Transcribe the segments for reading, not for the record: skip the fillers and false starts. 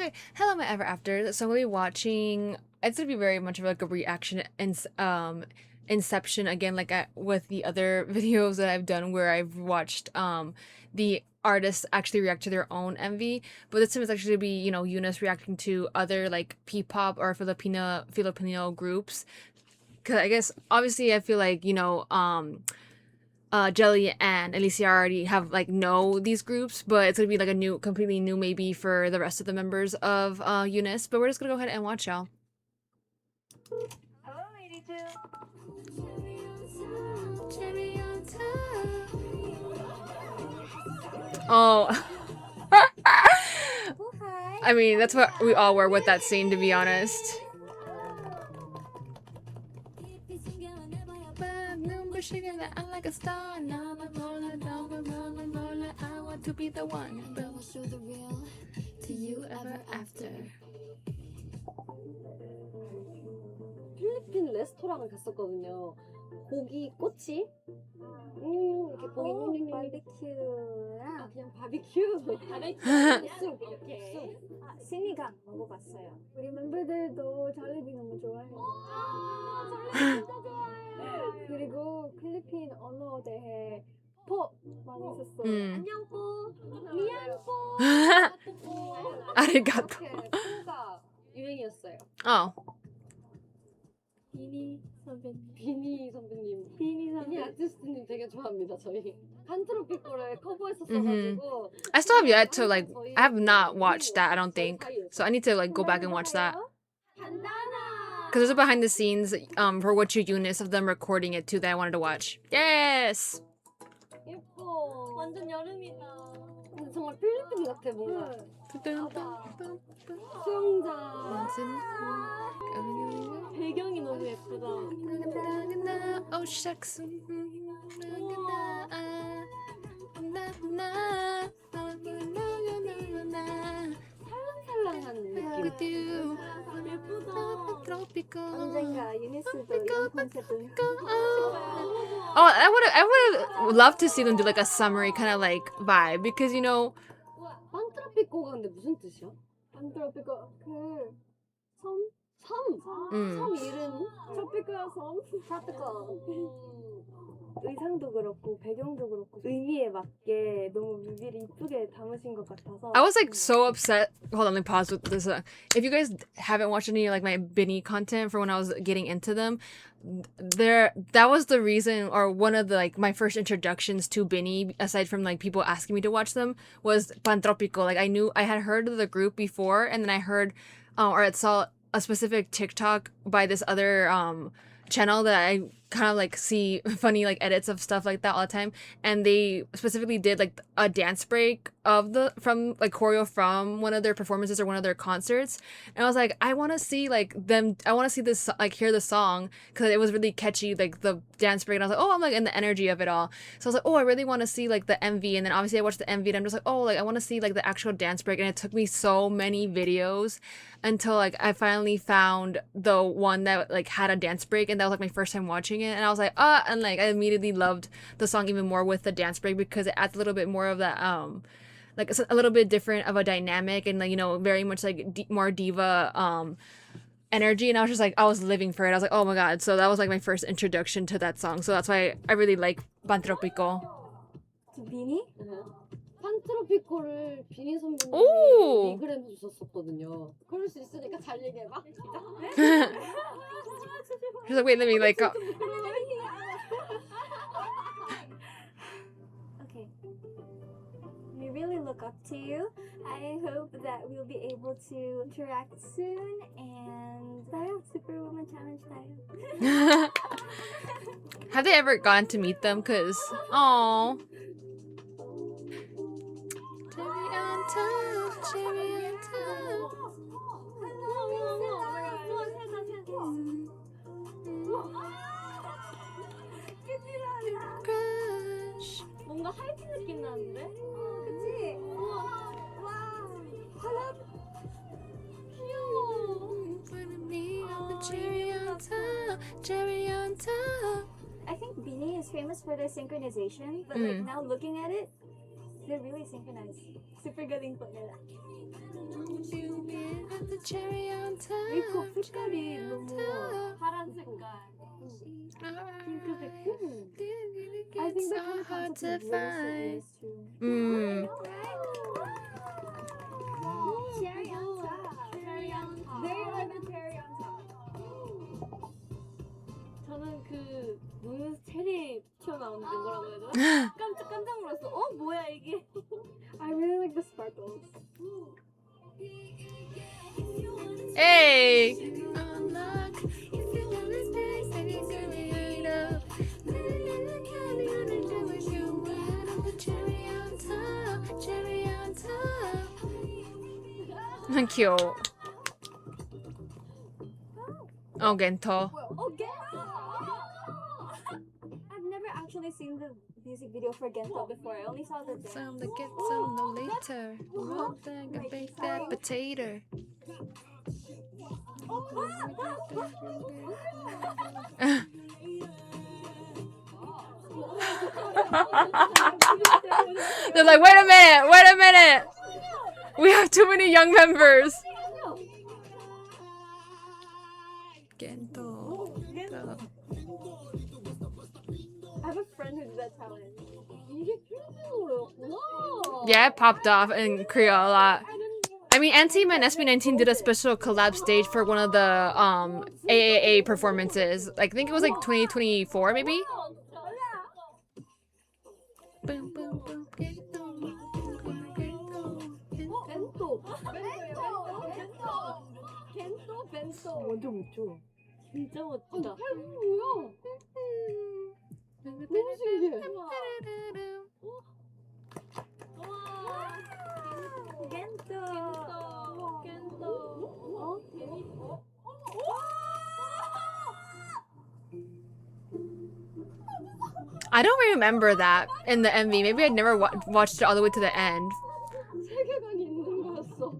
Okay, hello my ever after. So I'm gonna be watching. It's gonna be very much of like a reaction and Inception again, like with the other videos that I've done where I've watched the artists actually react to their own MV. But this time it's actually gonna be UNIS reacting to other like P-pop or Filipino groups. Cause I guess obviously I feel like Jelly and Alicia already have like know these groups, but it's gonna be like a completely new maybe for the rest of the members of UNIS. But we're just gonna go ahead and watch y'all. Hello82. Oh. I mean, that's what we all were with that scene, to be honest. I'm like a star now. I want to be the one. But we'll show the real to you ever after. 필리핀 레스토랑을 갔었거든요. 고기 꼬치? 이렇게 고기 바비큐랑 그냥 바비큐. 쑥. 신이가 먹어봤어요. 우리 멤버들도 잘리비 너무 좋아해요. 잘리비 진짜 좋아해요. 그리고 필리핀 언어 대회 포 많이 썼어요. 안녕 포, 미안 포, 아리가토. 포가 유행이었어요. 비니 선배님. 비니 선배님. 비니 비니 아티스트님 되게 좋아합니다, 저희. 판트로피 거를 커버했었어가지고. I still have yet to like. I have not watched that. I don't think. So I need to like go back and watch that. Because there's a behind the scenes for What You UNIS of them recording it too that I wanted to watch. Yes. 예뻐. 완전 여름이다. 근데 정말 필리핀 같아, 뭔가. 수영장. 배경이 너무 예쁘다. Oh shucks. 살랑살랑한 느낌. 언젠가 유니스도 이런 콘셉트. Oh, I would love to see them do like a summery kind of like vibe because 판트로피코가 근데 무슨 뜻이야? 안트로피코 섬 이름? 트로피카 섬? 트로피카. 의상도 그렇고 배경도 그렇고 의미에 맞게 너무 뮤비를 이쁘게 담으신 것 같아서. I was like so upset. Hold on, let me pause with this. If you guys haven't watched any like my BINI content for when I was getting into them, that was the reason or one of the like my first introductions to BINI aside from like people asking me to watch them was Pantropico. Like I had heard of the group before and then I heard or I saw a specific TikTok by this other channel that I kind of like see funny like edits of stuff like that all the time, and they specifically did like a dance break of from choreo from one of their performances or one of their concerts, and I was like, I want to see like them, I want to see this like hear the song because it was really catchy, like the dance break, and I was like, oh, I'm like in the energy of it all, so I was like, oh, I really want to see like the MV, and then obviously I watched the MV and I'm just like, oh, like I want to see like the actual dance break, and it took me so many videos until like I finally found the one that like had a dance break, and that was like my first time watching it, and I was like, and like I immediately loved the song even more with the dance break because it adds a little bit more of that like a little bit different of a dynamic and like very much like more diva energy, and I was just like, I was living for it. I was like, oh my god. So that was like my first introduction to that song, so that's why I really like Pantropico. 비니? 판트로피코를 비니 선배님이 오! 리그램 주셨었거든요. 그럴 수 있으니까 잘 얘기해봐. She's like, wait, let me like Okay. We really look up to you. I hope that we'll be able to interact soon and tayo, Superwoman Challenge tayo. Have they ever gone to meet them? Cause oh, cherry on top, cherry on top. Crush. 뭔가 하이틴 느낌 나는데? 그치? 와, 콜라 귀여워. Cherry on top, cherry on top. I think BINI is famous for their synchronization, but like now looking at it, they're really synchronized. Super galing po nila. cherry on top. 메이크업 색깔이 너무 파란 색깔. 핑크색. I think that kind of concept is really so too. Cherry on top. Cherry on top. They are the cherry on top. 저는 그 눈 체리 튀어나오는 게 뭐라고 해야 되나? 깜짝 놀랐어. 뭐야 이게? I really like the sparkles. Hey. 귀여워. 겐터. I've never actually seen the music video for Gento before. I only saw the dance. Some to get some no later. One thing and bake that potato. They're like, wait a minute. We have too many young members. Gento. I have a friend who did that challenge. 이게 필리핀어였구나. Yeah, it popped off in Korea a lot. I mean, N-Team and SB19 did a special collab stage for one of the AAA performances. Like, I think it was like 2024, maybe? Boom, boom, boom. 벤토. 완전 멋져. 진짜 멋지다. 뭐야? 너무 신기해. Gento. I don't remember that in the MV. Maybe I'd never watched it all the way to the end. 세계관이 있는 거였어.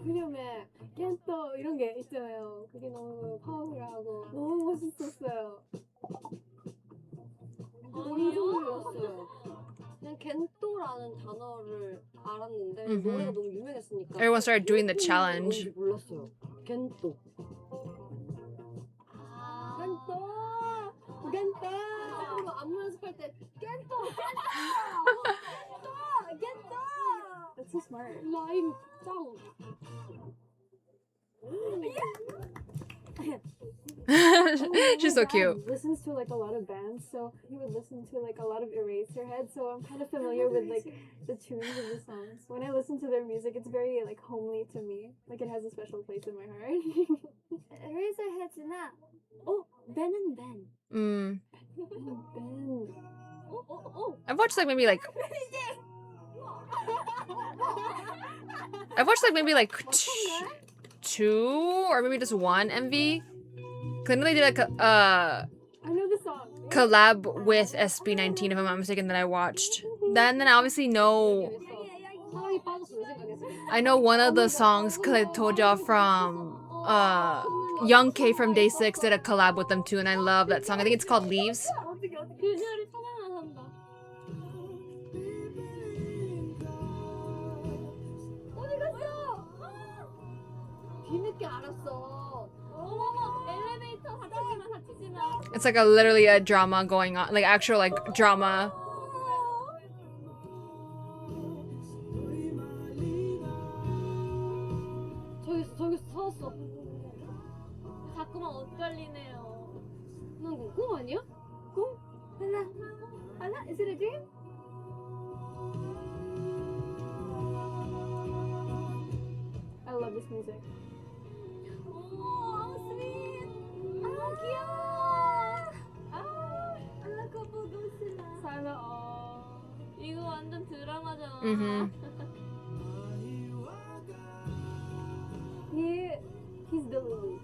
그림에 겐토 이런 게 있잖아요. 그게 너무 파워풀하고 너무 멋있었어요. 너무 놀랐어요. 그냥 겐토라는 단어를 알았는데 노래가 너무 유명했으니까 Everyone started doing the challenge. 몰랐어요. 겐토. 겐토. 그리고 안무 연습할 때 겐토. That's so smart. 라임 짱. She's so cute. Listens to like a lot of bands, so he would listen to like a lot of Eraserhead, so I'm kind of familiar with like the tunes of the songs. When I listen to their music, it's very like homely to me. Like it has a special place in my heart. Eraserhead's Ben and Ben. Mm. Ben. I've watched like maybe like two or maybe just one MV. Cause I know they did like I know the song. collab with SB19 if I'm not mistaken that I watched. Then I obviously know one of the songs because I told y'all from Young K from Day 6 did a collab with them too, and I love that song. I think it's called Leaves. 그녀를 사랑한다. 어디 갔어? 뒤늦게 알았어. 어머머, 엘리베이터 다치지 마. It's like literally a drama going on, like actual like drama. 저기 서웠어. 자꾸만 엇갈리네요. 난 꿈 아니야? 꿈? Anna, is it a dream? I love this music. Oh, sweet. 귀여워. 그거 보고 싶어. sana 이거 완전 드라마잖아. He's the Lulu.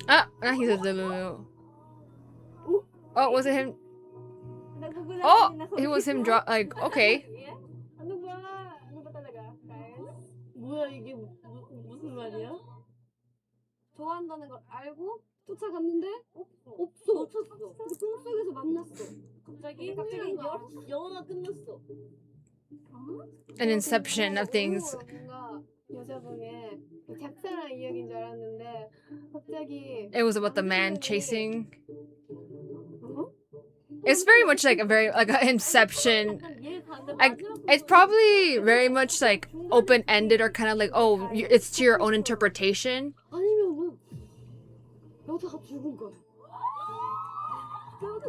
Ah, he's a Lulu. Oh, was it him? Oh, it was him drop. Like, okay. Ano ba talaga, guys? 뭐야 이게 무슨 말이야? 좋아한다는 걸 알고 쫓아갔는데 없어. 놓쳤어. 꿈속에서 만났어. 갑자기 영화가 끝났어. an inception of things. 뭔가 여자분의 작사랑 이야기인 줄 알았는데 갑자기 It was about the man 남자분이 chasing. It's very much like a very like an inception. It's probably very much like open-ended or kind of like, oh, it's to your own interpretation. 아니면은 여자가 죽은 거야.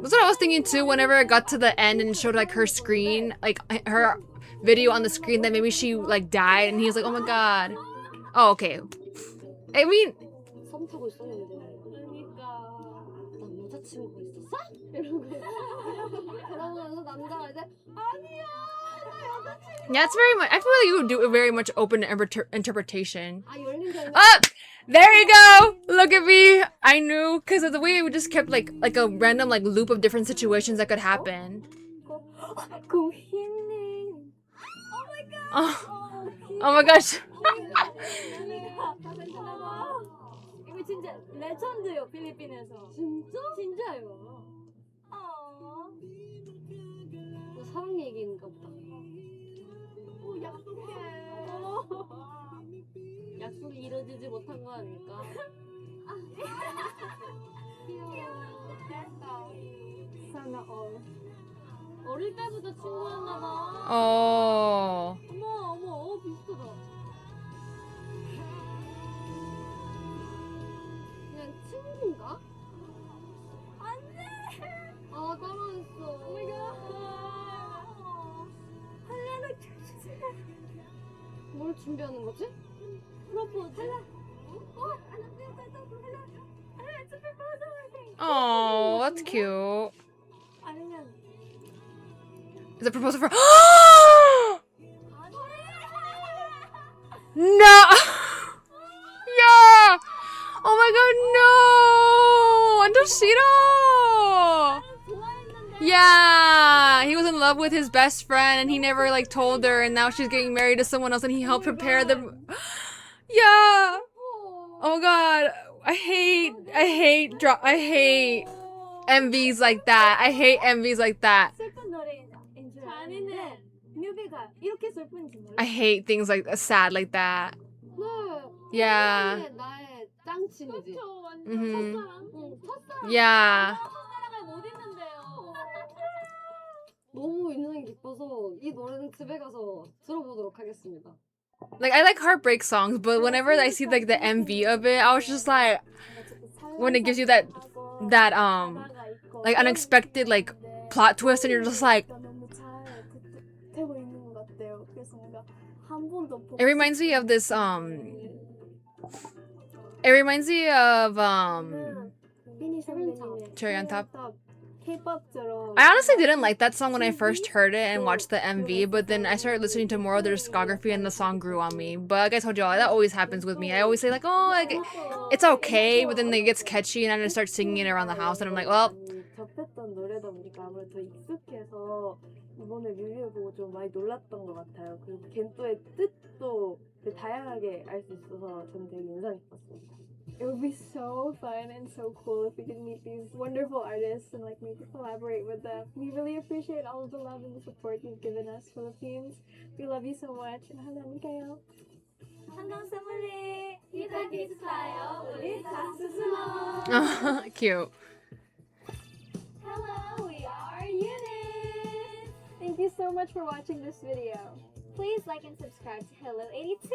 That's what I was thinking too. Whenever it got to the end and it showed like her screen, like her video on the screen, that maybe she like died, and he was like, "Oh my god." Oh, okay. I mean, 썸 타고 있었는데 그러니까 난 여자친구가 있었어? 이러고 그러면서 남자가 이제 아니야 나 여자친구 yeah, it's very much. I feel like you would do it very much open to interpretation. 아 열린 게 Up. There you go. Look at me. I knew because of the way we just kept like a random like loop of different situations that could happen. 고희님 Oh my gosh. 이거 진짜 레전드요 필리핀에서. 진짜? 진짜요. 너 사랑 얘기인가 보다 오 약속해. 약속이 이루어지지 못한 거 아닐까? 사나 어릴 때부터 친구였나 봐. Oh. 어머 비슷하다. 그냥 친구인가? 안돼. 아 따라했어 할래는 뭘 준비하는 거지? 프로포즈. Oh, that's cute. 아니면 Is it proposal for? No. Yeah. Oh my god, no. 완전 싫어. Yeah, he was in love with his best friend and he never like told her, and now she's getting married to someone else and he helped prepare them. Yeah. Oh my god. I hate MVs like that. I hate MVs like that. 슬픈 노래인 줄 알았는데 뮤비가 이렇게 슬픈지 몰라. I hate things like sad like that. 네 Yeah. 나의 짱친이지 그렇죠 완전 Mhm. 첫사랑. 응 첫사랑. Yeah. 첫사랑을 못 잊는데요. 너무 인상이 깊어서 이 노래는 집에 가서 들어보도록 하겠습니다 Like I like heartbreak songs, but whenever I see like the MV of it, I was just like, when it gives you that like unexpected like plot twist, and you're just like, it reminds me of this it reminds me of Cherry on Top. K-pop처럼 I honestly didn't like that song when I first heard it and watched the MV, but then I started listening to more of their discography and the song grew on me. But like I told y'all, that always happens with me. I always say like, oh, like, it's okay, but then it gets catchy and I just start singing it around the house and I'm like, well. 접했던 노래다 보니까 아무래도 더 익숙해서 이번에 뮤비를 보고 좀 많이 놀랐던 것 같아요. 그리고 겐토의 뜻도 되게 다양하게 알 수 있어서 저는 되게 인상 깊었습니다. It would be so fun and so cool if we could meet these wonderful artists and like maybe collaborate with them. We really appreciate all of the love and the support you've given us, Philippines. We love you so much. 감사합니다. 한강 선물리 이렇게 있어요. 우리 다스스모. Cute. Hello, we are UNIS. Thank you so much for watching this video. Please like and subscribe to hello82.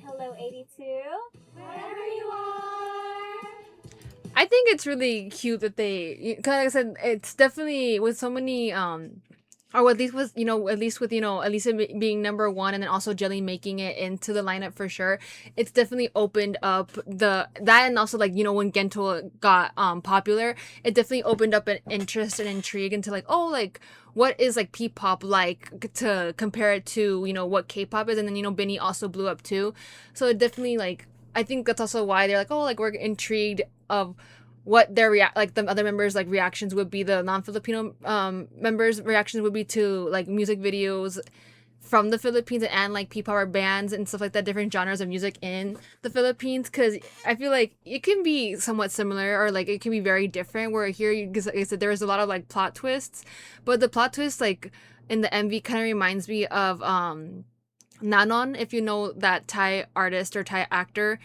Hello82, wherever you are. I think it's really cute that they, cause like I said, it's definitely with so many, or at least with, Elisa being number one and then also Jelly making it into the lineup for sure. It's definitely opened up that and also like, when Gento got popular, it definitely opened up an interest and intrigue into like, oh, like, what is like P-pop like to compare it to, what K-pop is. And then, BINI also blew up too. So it definitely like, I think that's also why they're like, oh, like we're intrigued of what their the other members like reactions would be, the non-Filipino members reactions would be to like music videos from the Philippines and like P-pop bands and stuff like that, different genres of music in the Philippines, because I feel like it can be somewhat similar or like it can be very different, where here, because like I said, there was a lot of like plot twists, but the plot twists like in the MV kind of reminds me of Nanon, if you know that Thai artist or Thai actor.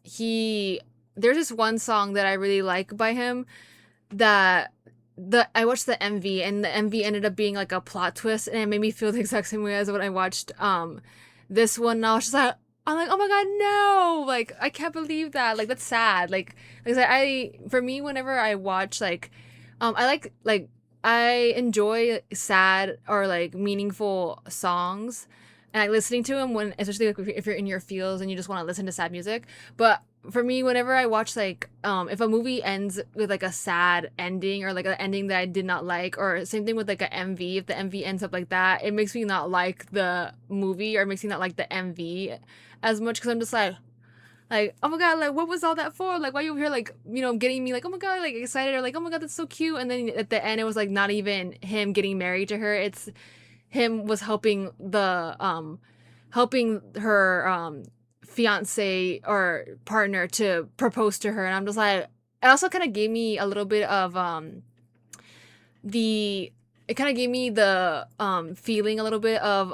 He There's this one song that I really like by him that I watched the MV, and the MV ended up being like a plot twist, and it made me feel the exact same way as when I watched this one. And I was just like, I'm like, oh my god, no! Like, I can't believe that. Like, that's sad. Like I said, for me, whenever I watch I enjoy sad or like meaningful songs, and like listening to them when, especially like if you're in your feels and you just want to listen to sad music. But for me, whenever I watch like if a movie ends with like a sad ending or like an ending that I did not like, or same thing with like a MV, if the MV ends up like that, it makes me not like the movie, or it makes me not like the MV as much, because I'm just like, oh my god, like, what was all that for? Like, why you over here, like, getting me, like, oh my god, like, excited, or like, oh my god, that's so cute. And then at the end, it was like not even him getting married to her. It's him was helping her fiance or partner to propose to her. And I'm just like, it also kind of gave me a little bit of the it kind of gave me the feeling a little bit of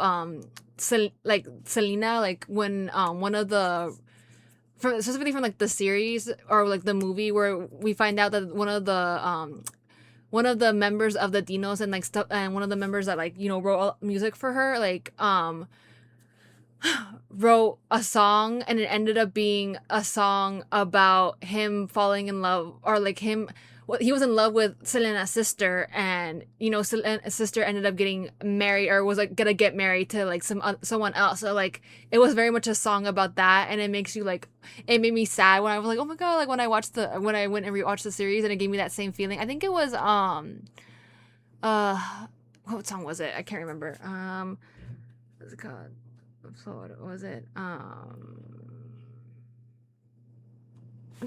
like Selena, like when one of the from specifically from like the series or like the movie, where we find out that one of the members of the Dinos and like stuff, and one of the members that like wrote music for her, like wrote a song, and it ended up being a song about him falling in love, or like he was in love with Selena's sister, and Selena's sister ended up getting married, or was like gonna get married to like someone else. So like it was very much a song about that, and it made me sad when I was like, oh my god, like when I went and rewatched the series, and it gave me that same feeling. I think it was what song was it? I can't remember. What's it called? So what was it? I'm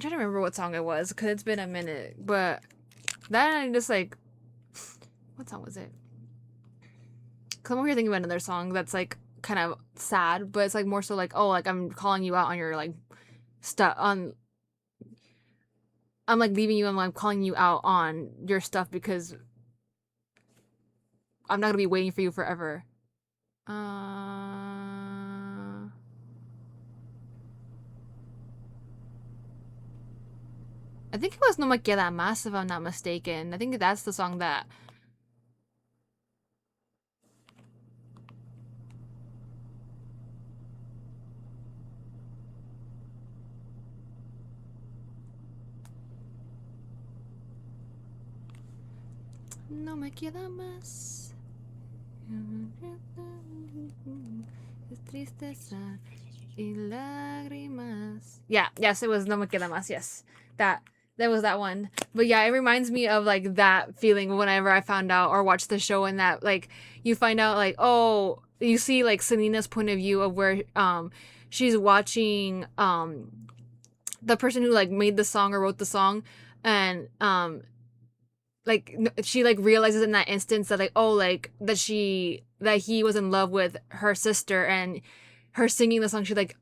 trying to remember what song it was, because it's been a minute. But then I just like, what song was it? Because I'm over here thinking about another song that's like kind of sad, but it's like more so like, oh, like I'm calling you out on your like stuff on. I'm like leaving you, and I'm calling you out on your stuff because I'm not gonna be waiting for you forever. I think it was No Me Queda Más, if I'm not mistaken. I think that's the song that... No me queda más. Es tristeza y lágrimas. Yeah, yes, it was No Me Queda Más, yes. That was that one. But yeah, it reminds me of like that feeling whenever I found out or watched the show, and that like you find out like, oh, you see like Selena's point of view of where she's watching the person who like made the song or wrote the song, and like she like realizes in that instance that like, oh, like that he was in love with her sister, and her singing the song, she like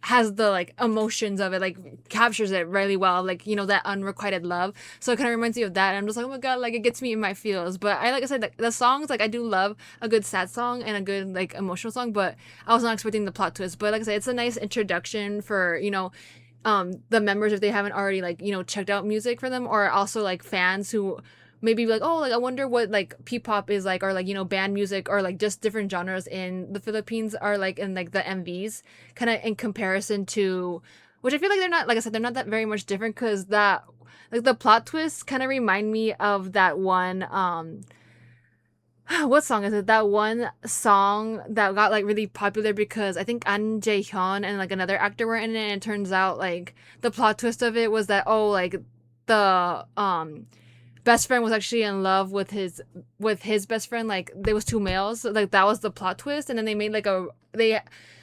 has the like emotions of it, like captures it really well, like that unrequited love. So it kind of reminds me of that, and I'm just like, oh my god, like it gets me in my feels. But like I said, the songs, like I do love a good sad song and a good like emotional song, but I was not expecting the plot twist. But like I said, it's a nice introduction for the members, if they haven't already like checked out music for them, or also like fans who maybe like, oh, like I wonder what like P-pop is like, or like band music, or like just different genres in the Philippines are like in like the MVs, kind of in comparison to, which I feel like they're not, like I said, they're not that very much different, because that like the plot twists kind of remind me of that one what song is it? That one song that got like really popular because I think An Jae-hyun and like another actor were in it, and it turns out like the plot twist of it was that, oh, like the best friend was actually in love with his best friend. Like there was two males, so, like that was the plot twist. And then they made like I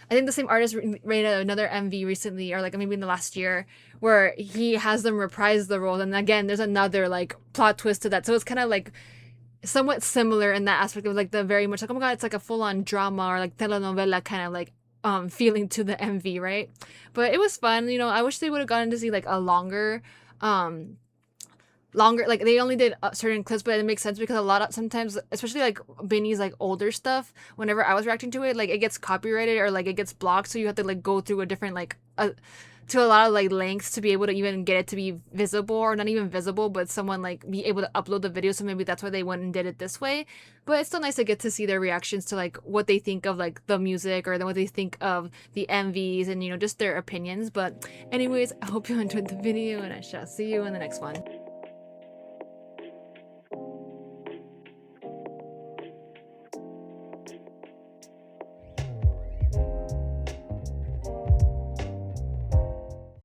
think the same artist made another MV recently, or like maybe in the last year, where he has them reprise the role, and again there's another like plot twist to that. So it's kind of like somewhat similar in that aspect of like the very much like, oh my god, it's like a full-on drama or like telenovela kind of like feeling to the MV, right? But it was fun. I wish they would have gotten to see like a longer longer, like they only did certain clips, but it makes sense because a lot of sometimes, especially like BINI's like older stuff, whenever I was reacting to it, like it gets copyrighted or like it gets blocked, so you have to like go through a different like to a lot of like lengths to be able to even get it to be visible, or not even visible, but someone like be able to upload the video. So maybe that's why they went and did it this way. But it's still nice to get to see their reactions to like what they think of like the music, or then what they think of the MVs, and just their opinions. But anyways, I hope you enjoyed the video, and I shall see you in the next one.